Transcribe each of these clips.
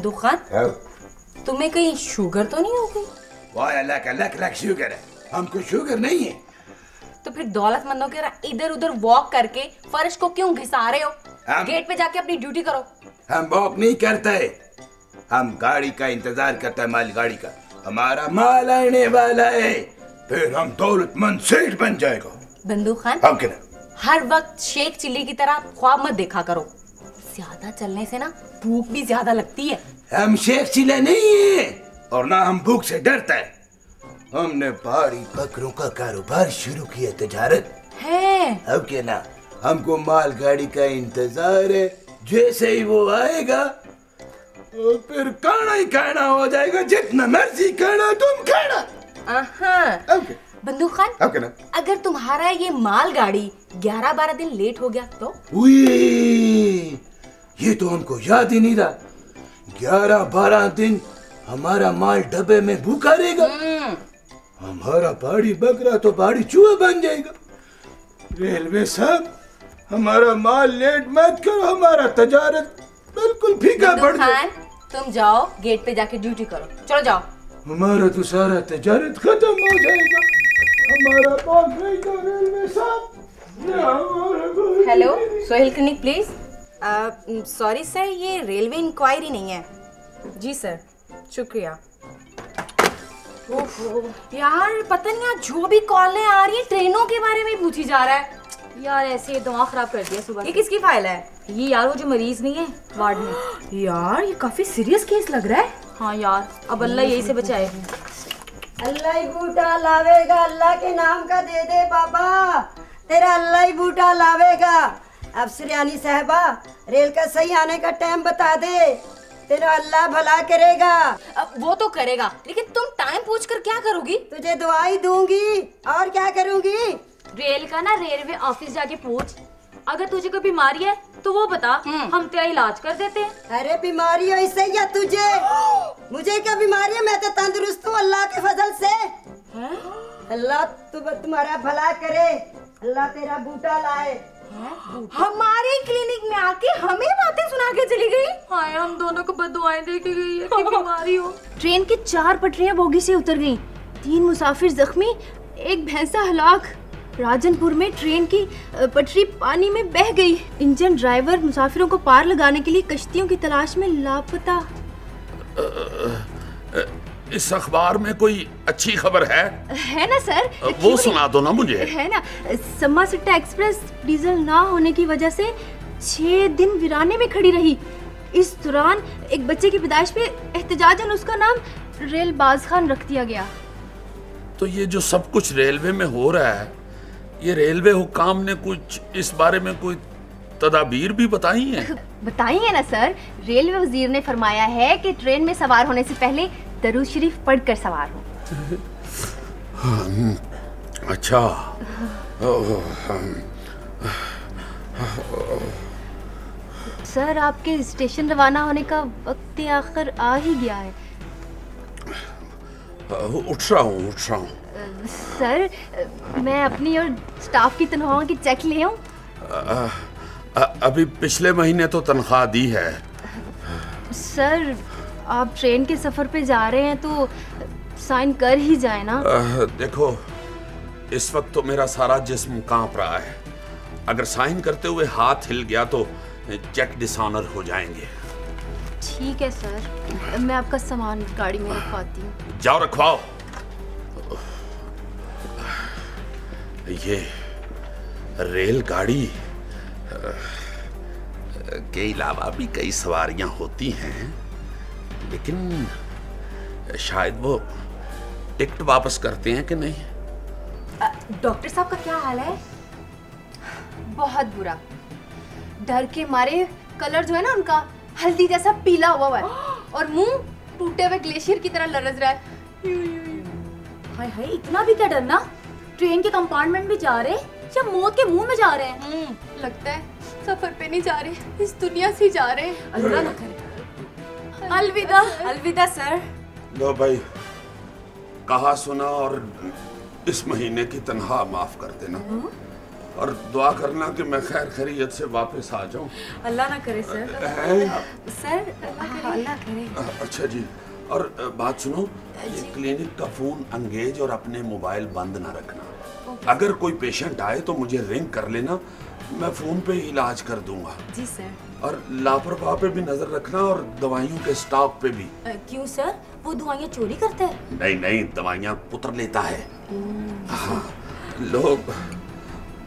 बंदूक खान, तुम्हें कहीं शुगर तो नहीं होगी? वाह अल्लाह का लक लक शुगर है, हमको शुगर नहीं है। तो फिर दौलतमंदों के इधर उधर वॉक करके फर्श को क्यों घिसा रहे हो? गेट पे जाके अपनी ड्यूटी करो। हम वॉक नहीं करते, हम गाड़ी का इंतजार करते हैं, मालगाड़ी का। हमारा माल आने वाला है, फिर हम दौलतमंद सेठ बन जाएगा। बंदूक खान, हर वक्त शेख चिल्ली की तरह ख्वाब मत देखा करो, ज्यादा चलने से ना भूख भी ज्यादा लगती है। हम शेख चिल्ले नहीं है और ना हम भूख से डरते हैं। हमने पहाड़ी बकरों का कारोबार शुरू किया, तजारत है। अब क्या ना, हमको मालगाड़ी का इंतजार है, जैसे ही वो आएगा और फिर खाना ही खाना हो जाएगा, जितना मर्जी खाना तुम खाना। बंदूक खान, अगर तुम्हारा ये मालगाड़ी 11-12 दिन लेट हो गया तो? ये तो हमको याद ही नहीं रहा। 11-12 दिन हमारा माल डब्बे में भूखा रहेगा। हमारा पहाड़ी बकरा तो पहाड़ी चूहा बन जाएगा। रेलवे साहब, हमारा माल लेट मत करो, हमारा तजारत बिल्कुल फीका पड़ जाए। तुम जाओ, गेट पे जाके ड्यूटी करो, चलो जाओ। हमारा तो सारा तजारत खत्म हो जाएगा, हमारा बाग नहीं तो रेलवे साहब। Hello, Sohail clinic please. Sorry sir, ये रेलवे इंक्वायरी नहीं है। जी सर, शुक्रिया। यार पता नहीं आज जो भी कॉलें आ रही है ट्रेनों के बारे में पूछी जा रहा है। यार ऐसे दिमाग खराब कर दिया सुबह। ये किसकी फाइल है? ये यार वो जो मरीज नहीं है वार्ड में। यार ये काफी सीरियस केस लग रहा है। हाँ यार, अब अल्लाह यही से बचाए। अल्लाह ही बूटा लावेगा, अल्लाह के नाम का दे दे बाबा, तेरा अल्लाह ही बूटा लावेगा। अब सुरयानी साहबा, रेल का सही आने का टाइम बता दे, तेरा अल्लाह भला करेगा। अब वो तो करेगा, लेकिन तुम टाइम पूछकर क्या करोगी? तुझे दुआई दूंगी और क्या करूंगी। रेल का ना रेलवे ऑफिस जाके पूछ, अगर तुझे कोई बीमारी है तो वो बता, हम तेरा इलाज कर देते हैं। अरे बीमारी हो इससे या तुझे? मुझे क्या बीमारी है, मैं तो तंदुरुस्त हूँ अल्लाह के फजल से। अल्लाह तुम्हारा भला करे, अल्लाह तेरा बूटा लाए। हमारे क्लिनिक में आके हमें बातें सुना के चली गई। हाय, हम दोनों को बददुआएं दे के गई है कि बीमारी हो। ट्रेन की 4 पटरियां बोगी से उतर गईं, 3 मुसाफिर जख्मी, एक भैंसा हलाक। राजनपुर में ट्रेन की पटरी पानी में बह गई। इंजन ड्राइवर मुसाफिरों को पार लगाने के लिए कश्तियों की तलाश में लापता। इस अखबार में कोई अच्छी खबर है ना सर? वो सुना दो ना मुझे। है ना, सम्मा सिट्टा एक्सप्रेस डीजल ना होने की वजह से 6 दिन वीराने में खड़ी रही। इस दौरान एक बच्चे की पैदाइश पे एहतजाजन उसका नाम रेलबाज खान रख दिया गया। तो ये जो सब कुछ रेलवे में हो रहा है, ये रेलवे हुकाम ने कुछ इस बारे में कोई तदाबीर भी बताई है? बताई है ना सर। रेलवे वजीर ने फरमाया है कि ट्रेन में सवार होने से पहले दरूद शरीफ पढ़कर सवार हो। अच्छा। सर, आपके स्टेशन रवाना होने का वक्त आखिर आ ही गया है। उठ रहा हूँ। सर, मैं अपनी और स्टाफ की तनख्वाहों की चेक ले आऊं? अभी पिछले महीने तो तनख्वाह दी है। सर, आप ट्रेन के सफर पे जा रहे हैं तो साइन कर ही जाए ना। देखो, इस वक्त तो मेरा सारा जिस्म कांप रहा है। अगर साइन करते हुए हाथ हिल गया तो चेक डिसऑनर हो जाएंगे। ठीक है सर, मैं आपका सामान गाड़ी में रखवाती हूँ। जाओ रखवाओ। ये रेलगाड़ी के अलावा भी कई सवारियां होती हैं, लेकिन शायद वो टिकट वापस करते हैं कि नहीं। डॉक्टर साहब का क्या हाल है? बहुत बुरा। डर के मारे कलर जो है ना उनका हल्दी जैसा पीला हुआ है और मुंह टूटे हुए ग्लेशियर की तरह लरज रहा है। हाय हाय, इतना भी क्या डरना? ट्रेन के कंपार्टमेंट में जा रहे या मौत के मुंह में जा रहे हैं? लगता है सफर पे नहीं जा रहे, इस दुनिया से जा रहे हैं। अल्लाह न करे। अलविदा। अलविदा सर। लो भाई, कहा सुना और इस महीने की तनख्वाह माफ कर देना। और दुआ करना कि मैं खैर खैरियत से वापस आ जाऊं। अल्लाह ना करे सर। सर अल्लाह करे। अच्छा जी, और बात सुनो, ये क्लिनिक का फोन एंगेज और अपने मोबाइल बंद ना रखना। अगर कोई पेशेंट आए तो मुझे रिंग कर लेना, मैं फोन पे इलाज कर दूंगा। जी सर। और लापरवाह पे भी नजर रखना और दवाइयों के स्टॉक पे भी। क्यों सर, वो दवाइयाँ चोरी करता है? नहीं नहीं, दवाइयाँ पुत्र लेता है। हाँ, लोग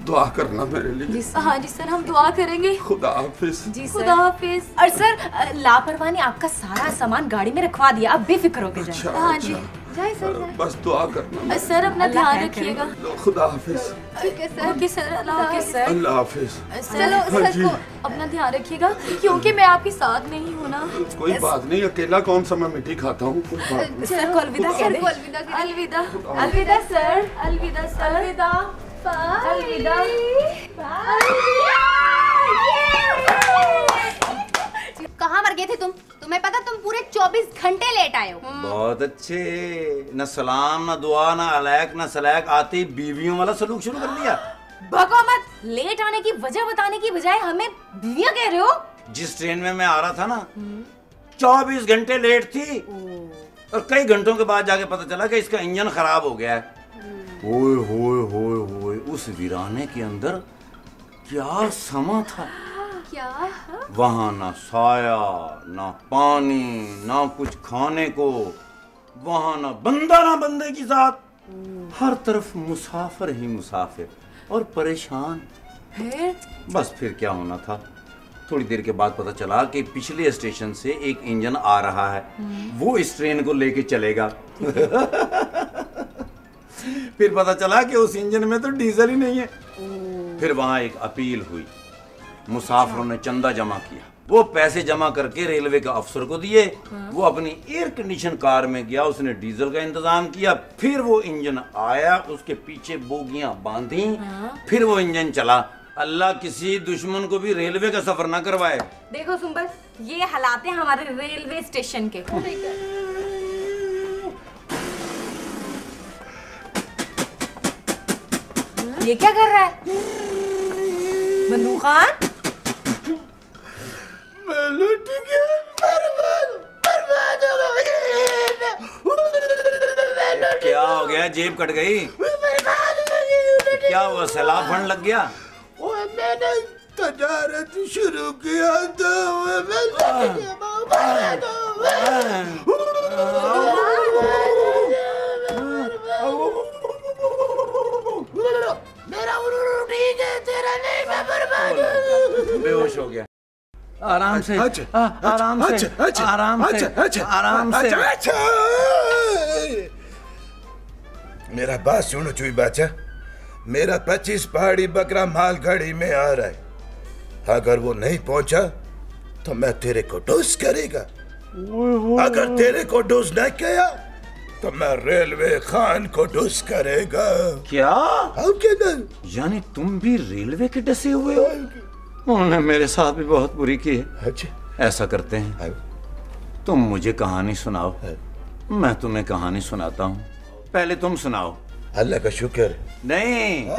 दुआ करना मेरे लिए। हाँ जी सर, हम दुआ करेंगे। खुदा हाफिज। जी सर। खुदा हाफिज। और सर लापरवाह ने आपका सारा सामान गाड़ी में रखवा दिया, आप बेफिक्र होके जाइए। अच्छा, हाँ जी, अच्छा। जाए सर जाए। बस दुआ करना। सर अपना अल्लाह ध्यान खैर रखिएगा। खुदा हाफिज। ठीक है सर। ओके सर, अल्लाह ओके हाफिज। सर। अल्लाह हाफिज। चलो हाँ जी। सर को अपना ध्यान रखिएगा, क्योंकि मैं आपके साथ नहीं हूँ ना। कोई बात नहीं, अकेला कौन सा मैं मिट्टी खाता हूँ। कोई बात नहीं। सर को अलविदा कह सर दे। को अलविदा करिए। अलविदा। अलविदा सर। अलविदा सर। अलविदा। अलविदा। कहाँ मर गए थे तुम? तुम्हें पता तुम पूरे 24 घंटे लेट आए हो। बहुत अच्छे, न सलाम न दुआ न अलैक न सलैक, आते ही बीवियों वाला सलूक शुरू कर दिया। भगो मत, लेट आने की वजह बताने की बजाय हमें बीवियां कह रहे हो। जिस ट्रेन में मैं आ रहा था ना, 24 घंटे लेट थी और कई घंटों के बाद जाके पता चला कि इसका इंजन खराब हो गया है। ओए होए होए होए, उस वीराने के अंदर क्या समा था। क्या? वहां ना साया ना पानी ना कुछ खाने को, वहां ना बंदा ना बंदे की साथ, हर तरफ मुसाफिर ही मुसाफिर और परेशान। बस फिर क्या होना था, थोड़ी देर के बाद पता चला कि पिछले स्टेशन से एक इंजन आ रहा है, वो इस ट्रेन को लेके चलेगा। फिर पता चला कि उस इंजन में तो डीजल ही नहीं है। फिर वहां एक अपील हुई, मुसाफिरों ने चंदा जमा किया, वो पैसे जमा करके रेलवे के अफसर को दिए। वो अपनी एयर कंडीशन कार में गया, उसने डीजल का इंतजाम किया, फिर वो इंजन आया, उसके पीछे बोगियां बांधी, फिर वो इंजन चला। अल्लाह किसी दुश्मन को भी रेलवे का सफर ना करवाए। देखो सुंबल, ये हालात हैं हमारे रेलवे स्टेशन के। ये क्या कर रहा है बंदूक खान? क्या हो गया, जेब कट गई? क्या हुआ, सैलाब फंड लग गया? मैंने तजारत शुरू किया था। मेरा ठीक है, तेरा नहीं, मैं बर्बाद। बेहोश हो गया। आराम से, अच्छा, आराम से, आराम से, आराम से। मेरा बात सुनो चुई बाचा, मेरा 25 पहाड़ी बकरा मालगाड़ी में आ रहा है। अगर वो नहीं पहुंचा तो मैं तेरे को डोज करेगा। अगर तेरे को डोज नहीं किया तो मैं रेलवे खान को डोज करेगा। क्या? क्या? यानी तुम भी रेलवे के डसे हुए हो? उन्होंने मेरे साथ भी बहुत बुरी की है। अच्छा, ऐसा करते हैं, तुम मुझे कहानी सुनाओ, मैं तुम्हें कहानी सुनाता हूँ। पहले तुम सुनाओ। अल्लाह का शुक्र। नहीं,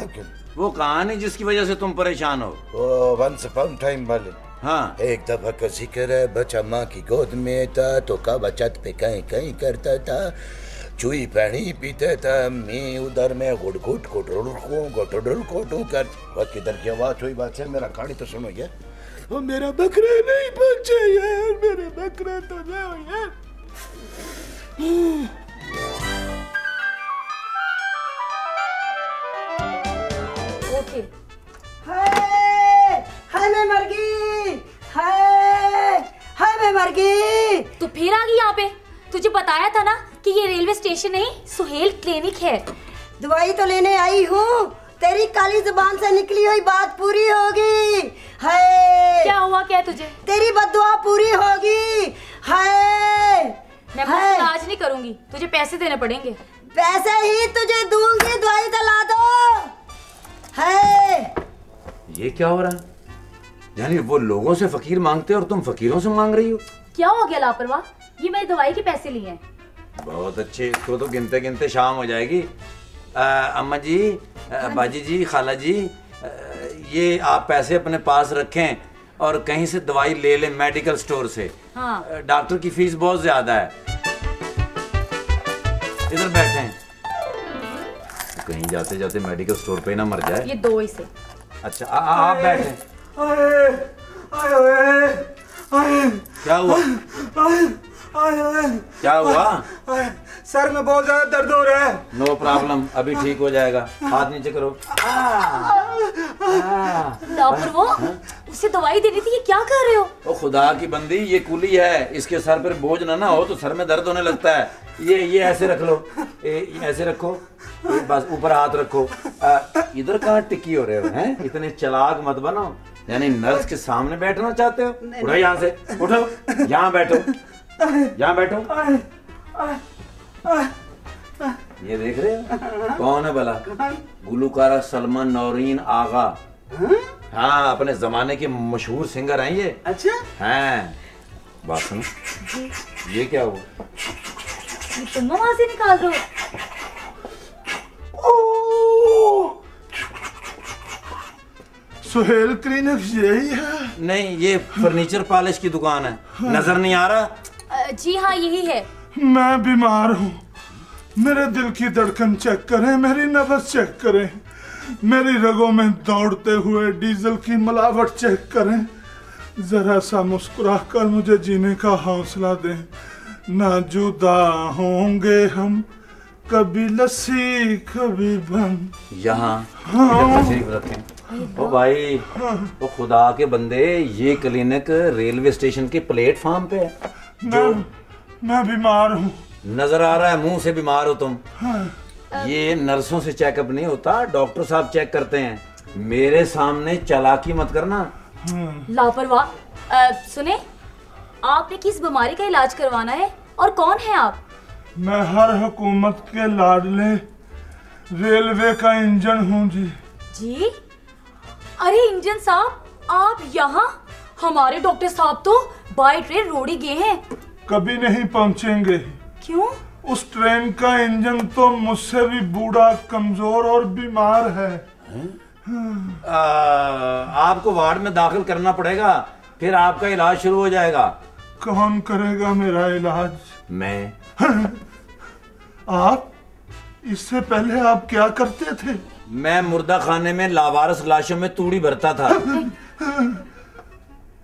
वो कहानी जिसकी वजह से तुम परेशान हो। वंस अपॉन टाइम वाले। हाँ, एक दफा का जिक्र है, बच्चा माँ की गोद में था तो कौवा छत पे कहीं कहीं करता था, चुई पानी पीता था, मैं उधर में गुड़ गुट कोटू कर वक्त किधर की आवाज हुई। बात है, मेरा कहानी तो सुनो यार। वो मेरा बकरा नहीं पहुंचे यार, मेरे बकरा तो जाओ यार। ओके। हाय मैं मर गई। हाय मैं मर गई। तो फिर आ गई यहाँ पे? तुझे बताया था ना कि ये रेलवे स्टेशन नहीं, सुहेल क्लिनिक है। दवाई तो लेने आई हूँ, तेरी काली जुबान से निकली हुई बात पूरी होगी। हाय, क्या हुआ, क्या तुझे? तेरी बद्दुआ पूरी होगी। हाय, मैं मुफ्त इलाज नहीं करूंगी, तुझे पैसे देने पड़ेंगे। पैसे ही तुझे दूंगी, दवाई दिला दो। हाय, ये क्या हो रहा है? यानी वो लोगों से फकीर मांगते और तुम फकीरों से मांग रही हो? क्या हो गया लापरवाह? ये मैंने दवाई के पैसे लिए हैं। बहुत अच्छे, इसको तो गिनते गिनते शाम हो जाएगी। अम्मा जी, बाजी जी, खाला जी, ये आप पैसे अपने पास रखें और कहीं से दवाई ले लें मेडिकल स्टोर से। हाँ। डॉक्टर की फीस बहुत ज्यादा है। इधर बैठे, कहीं जाते जाते मेडिकल स्टोर पे ना मर जाए। ये दो ही से। अच्छा आप बैठे। क्या हुआ? क्या हुआ? सर में बहुत ज्यादा दर्द हो रहा है। नो प्रॉब्लम, अभी ठीक हो जाएगा। हाथ नीचे करो। वो उसे दवाई दे रही थी, ये क्या कर रहे हो? ओ खुदा की बंदी, ये कुली है, इसके सर पर बोझ ना हो तो सर में दर्द होने लगता है। ये ऐसे रख लो, ये ऐसे रखो, ये बस ऊपर हाथ रखो। इधर कहाँ टिकी हो रहे हो हैं? इतने चालाक मत बनो। यानी नर्स के सामने बैठना चाहते हो? उठो यहाँ से, उठो, यहाँ बैठो, यहाँ बैठो। ये देख रहे हो कौन है भला? गुलकारा सलमान नौरीन आगा। हाँ, अपने जमाने के मशहूर सिंगर हैं ये। अच्छा हैं। बात सुनो, ये क्या हुआ? तुम वहां से निकाल रहे हो? सुहेल क्लिनिक्स यही है? नहीं, ये फर्नीचर पॉलिश की दुकान है। नजर नहीं आ रहा? जी हाँ, यही है। मैं बीमार हूँ, मेरे दिल की धड़कन चेक करें, मेरी नब्ज चेक करें, मेरी रगों में दौड़ते हुए डीजल की मिलावट चेक करें। जरा सा मुस्कुरा कर मुझे जीने का हौसला दें। ना जुदा होंगे हम, कभी लस्सी कभी बन। यहाँ तशरीफ रखें। ओ भाई, ओ खुदा के बंदे, ये क्लिनिक रेलवे स्टेशन के प्लेटफार्म पे है। मैं बीमार हूँ। नजर आ रहा है, मुंह से बीमार हो तुम। ये नर्सों से चेकअप नहीं होता, डॉक्टर साहब चेक करते हैं। मेरे सामने चालाकी मत करना। लापरवाह। सुने, आपने किस बीमारी का इलाज करवाना है और कौन है आप? मैं हर हुकूमत के लाडले रेलवे का इंजन हूँ जी। जी? अरे इंजन साहब, आप यहाँ? हमारे डॉक्टर साहब तो बाय ट्रेन रोड़ी गए हैं। कभी नहीं पहुँचेंगे। क्यों? उस ट्रेन का इंजन तो मुझसे भी बूढ़ा, कमजोर और बीमार है। आपको वार्ड में दाखिल करना पड़ेगा, फिर आपका इलाज शुरू हो जाएगा। कौन करेगा मेरा इलाज? मैं। आप? इससे पहले आप क्या करते थे? मैं मुर्दा खाने में लावारिस लाशों में तूड़ी भरता था।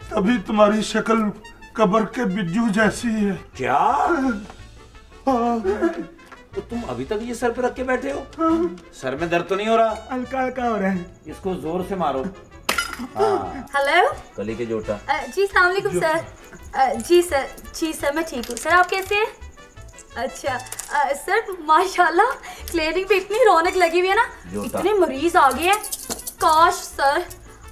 तभी तुम्हारी शक्ल कब्र के बिज्जू जैसी है। क्या? तो तुम अभी तक ये सर पे रख के बैठे हो? सर में दर्द तो नहीं हो रहा? हल्का हल्का हो रहा है। इसको जोर से मारो। हाँ। हेलो। कली के जोटा। जी सलाम वालेकुम सर। जी सर मैं ठीक हूँ। सर आप कैसे हैं? अच्छा सर माशाल्लाह, क्लिनिक पे इतनी रौनक लगी हुई है ना, इतने मरीज आ गए हैं। काश सर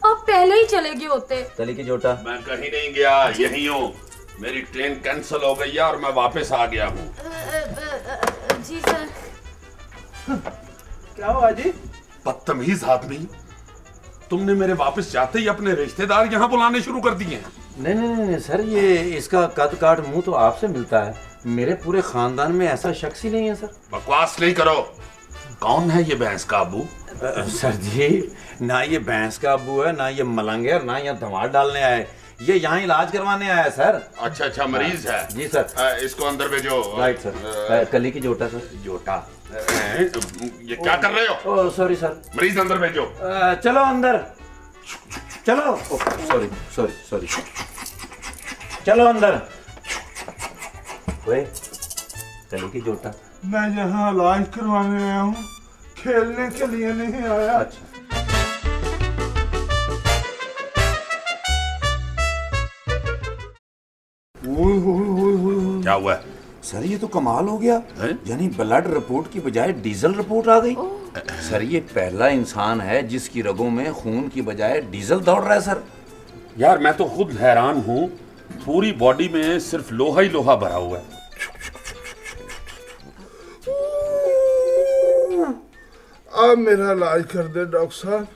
आप पहले ही चले गए होते। कली के जोटा। मैं कहीं नहीं गया, यहीं हूँ। मेरी ट्रेन कैंसिल हो गई है और मैं वापस आ गया हूँ। जी सर। क्या हुआ जी? बदतमीज आदमी, तुमने मेरे वापस जाते ही अपने रिश्तेदार यहाँ बुलाने शुरू कर दिए हैं। नहीं सर, ये इसका कद काट मुंह तो आपसे मिलता है। मेरे पूरे खानदान में ऐसा शख्स ही नहीं है सर। बकवास नहीं करो। कौन है ये भैंस का अबू? सर जी, ना ये भैंस का अबू है, ना ये मलंग है, और ना यहाँ धमाल डालने आए। ये यहाँ इलाज करवाने आया है सर। अच्छा मरीज है जी सर। इसको अंदर भेजो। Right sir. कली की जोटा सर। जोटा? ये क्या कर रहे हो? Oh sorry sir. मरीज अंदर भेजो। चलो अंदर, चलो। सॉरी चलो अंदर। कली की जोटा। मैं यहाँ इलाज करवाने आया हूँ, खेलने के लिए नहीं आया। अच्छा। क्या हुआ? सर ये तो कमाल हो गया, यानी ब्लड रिपोर्ट की बजाय डीजल रिपोर्ट आ गई। सर ये पहला इंसान है जिसकी रगों में खून की बजाय डीजल दौड़ रहा है सर। यार मैं तो खुद हैरान हूँ, पूरी बॉडी में सिर्फ लोहा ही लोहा भरा हुआ है। आप मेरा इलाज कर दे डॉक्टर साहब।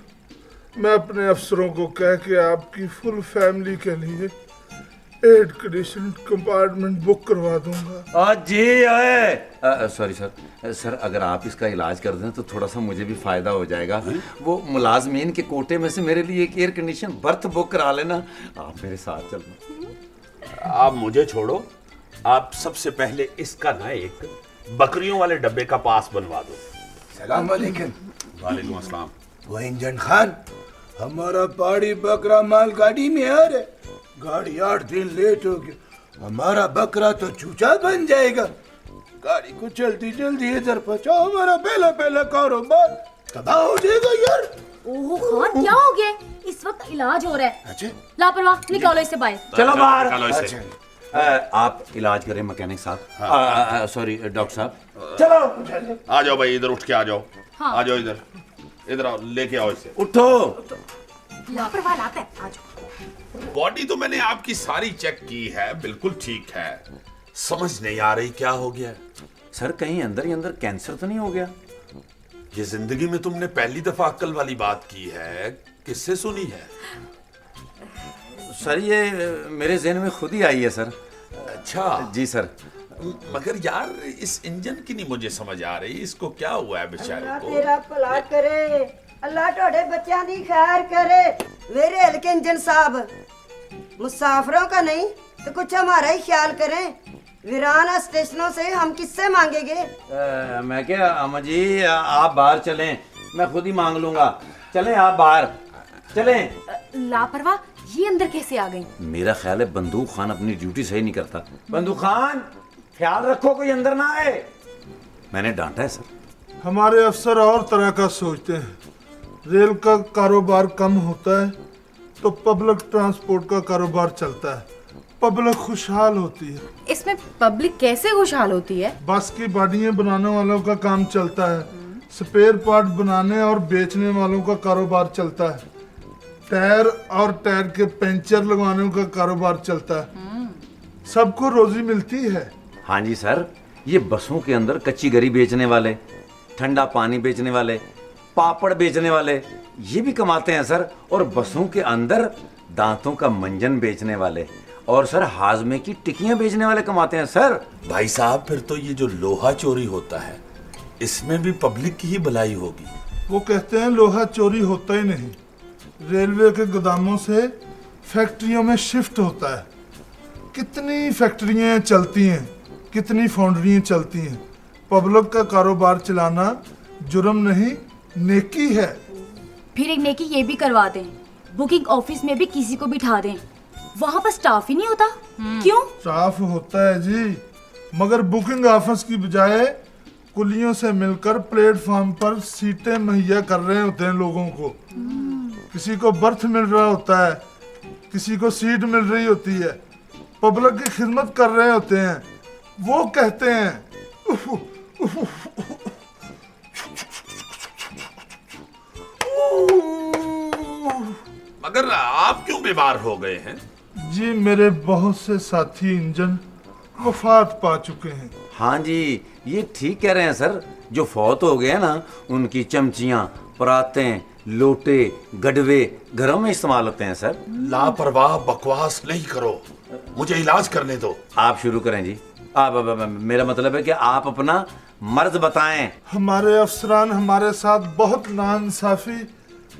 मैं अपने अफसरों को कह के आपकी फुल फैमिली के लिए एयर कंडीशन कंपार्टमेंट बुक करवा दूंगा। जी सॉरी सर, सर अगर आप इसका इलाज कर दें तो थोड़ा सा मुझे भी फायदा हो जाएगा। वो मुलाजमीन के कोटे में से मेरे लिए एक एयर कंडीशन बर्थ बुक करा लेना। आप मेरे साथ चलना। आप मुझे छोड़ो, आप सबसे पहले इसका ना एक बकरियों वाले डब्बे का पास बनवा दो। सलाम वालेकुम। वालेकुम अस्सलाम। वो इंजन खान, हमारा पहाड़ी बकरा माल गाड़ी में आ रहा है, गाड़ी 8 दिन लेट हो गया, हमारा बकरा तो चूचा बन जाएगा। गाड़ी को जल्दी जल्दी इधर पहुंचाओ, हमारा पहला पहला कारोबार तबाह हो जाएगा यार। ओह खान, क्या हो गया? इस वक्त इलाज हो रहा है। अच्छा, लापरवाह, निकालो इसे बाहर। चलो बाहर। अच्छा। आप इलाज करें मैकेनिक साहब। सॉरी डॉक्टर साहब। चलो आ जाओ भाई, इधर उठ के आ जाओ। हाँ। आ जाओ इधर, इधर आओ, लेके आओ इसे। उठो। लापरवाह लाता है, आ जाओ। बॉडी तो मैंने आपकी सारी चेक की है, बिल्कुल ठीक है। समझ नहीं आ रही क्या हो गया। सर कहीं अंदर ही अंदर कैंसर तो नहीं हो गया? ये जिंदगी में तुमने पहली दफा अक्ल वाली बात की है, किससे सुनी है? सर ये मेरे ज़हन में खुद ही आई है सर। अच्छा जी सर। मगर यार इस इंजन की नहीं मुझे समझ आ रही, इसको क्या हुआ है बेचारे अल्लाह को? तेरा भला करे, अल्लाह तोड़े बच्चों की खैर करे। मेरे हल्के इंजन साहब, मुसाफिरों का नहीं तो कुछ हमारा ही ख्याल करें। वीराना स्टेशनों से हम किससे मांगेंगे? मैं क्या अम्मा जी, आप बाहर चलें, मैं खुद ही मांग लूंगा। चलें आप बाहर चलें। लापरवाह, ये अंदर कैसे आ गई? मेरा ख्याल है बंदूक खान अपनी ड्यूटी सही नहीं करता। बंदूक खान ख्याल रखो कोई अंदर ना आए। मैंने डांटा है सर। हमारे अफसर और तरह का सोचते हैं। रेल का कारोबार कम होता है तो पब्लिक ट्रांसपोर्ट का कारोबार चलता है, पब्लिक खुशहाल होती है। इसमें पब्लिक कैसे खुशहाल होती है? बस की बॉडियां बनाने वालों का काम चलता है, स्पेयर पार्ट बनाने और बेचने वालों का कारोबार चलता है, टायर और टायर के पंचर लगवाने का कारोबार चलता है, सबको रोजी मिलती है। हाँ जी सर, ये बसों के अंदर कच्ची गरी बेचने वाले, ठंडा पानी बेचने वाले, पापड़ बेचने वाले, ये भी कमाते हैं सर। और बसों के अंदर दांतों का मंजन बेचने वाले और सर हाजमे की टिक्कियां बेचने वाले कमाते हैं सर। भाई साहब फिर तो ये जो लोहा चोरी होता है इसमें भी पब्लिक की ही भलाई होगी। वो कहते हैं लोहा चोरी होता ही नहीं, रेलवे के गोदामों से फैक्ट्रियों में शिफ्ट होता है। कितनी फैक्ट्रियां चलती हैं, कितनी फाउंड्रियां चलती हैं। पब्लिक का कारोबार चलाना जुर्म नहीं, नेकी है। फिर एक नेकी ये भी करवा दें, बुकिंग ऑफिस में भी किसी को बिठा दें, वहाँ पर स्टाफ ही नहीं होता। क्यों? स्टाफ होता है जी, मगर बुकिंग ऑफिस की बजाय कुलियों से मिलकर प्लेटफॉर्म पर सीटें मुहैया कर रहे होते हैं लोगों को। किसी को बर्थ मिल रहा होता है, किसी को सीट मिल रही होती है, पब्लिक की खिदमत कर रहे होते हैं। वो कहते हैं मगर आप क्यों बीमार हो गए हैं? जी मेरे बहुत से साथी इंजन वफात पा चुके हैं। हाँ जी, ये ठीक कह रहे हैं सर। जो फौत हो गए हैं ना, उनकी चमचियाँ, परातें, लोटे, गडवे घरों में इस्तेमाल होते हैं सर। लापरवाह बकवास नहीं करो, मुझे इलाज करने दो। आप शुरू करें जी। मेरा मतलब है कि आप अपना मर्ज बताएं। हमारे अफसरान हमारे साथ बहुत नाइंसाफी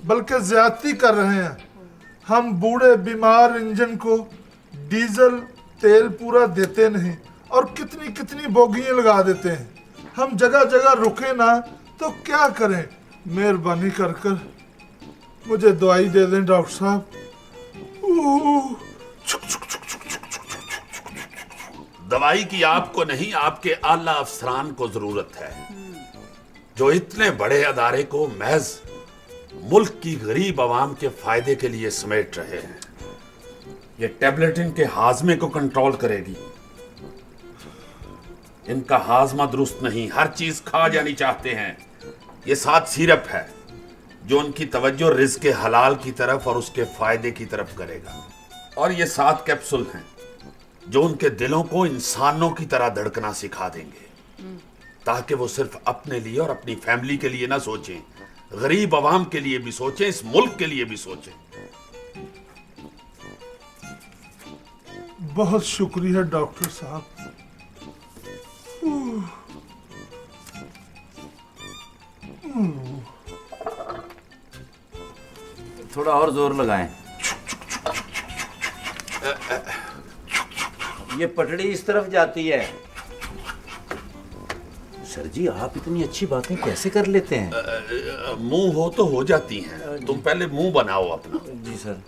बल्कि ज्यादती कर रहे हैं। हम बूढ़े बीमार इंजन को डीजल तेल पूरा देते नहीं और कितनी कितनी बोगियां लगा देते हैं। हम जगह जगह रुके ना तो क्या करें? मेहरबानी कर कर मुझे दवाई दे दें डॉक्टर साहब। दवाई की आपको नहीं, आपके आला अफसरान को जरूरत है, जो इतने बड़े अदारे को महज मुल्क की गरीब आवाम के फायदे के लिए समेट रहे हैं। ये टैबलेट इनके हाजमे को कंट्रोल करेगी। इनका हाजमा दुरुस्त नहीं, हर चीज खा जानी चाहते हैं। ये 7 सिरप है जो उनकी तवज्जो रिज़्क़ के हलाल की तरफ और उसके फायदे की तरफ करेगा। और ये 7 कैप्सूल हैं जो उनके दिलों को इंसानों की तरह धड़कना सिखा देंगे, ताकि वो सिर्फ अपने लिए और अपनी फैमिली के लिए ना सोचें, गरीब आवाम के लिए भी सोचें, इस मुल्क के लिए भी सोचें। बहुत शुक्रिया डॉक्टर साहब। थोड़ा और जोर लगाएं। ये पटड़ी इस तरफ जाती है। सर जी, आप इतनी अच्छी बातें कैसे कर लेते हैं? मुंह हो तो हो जाती हैं। तुम पहले मुंह बनाओ अपना। जी सर।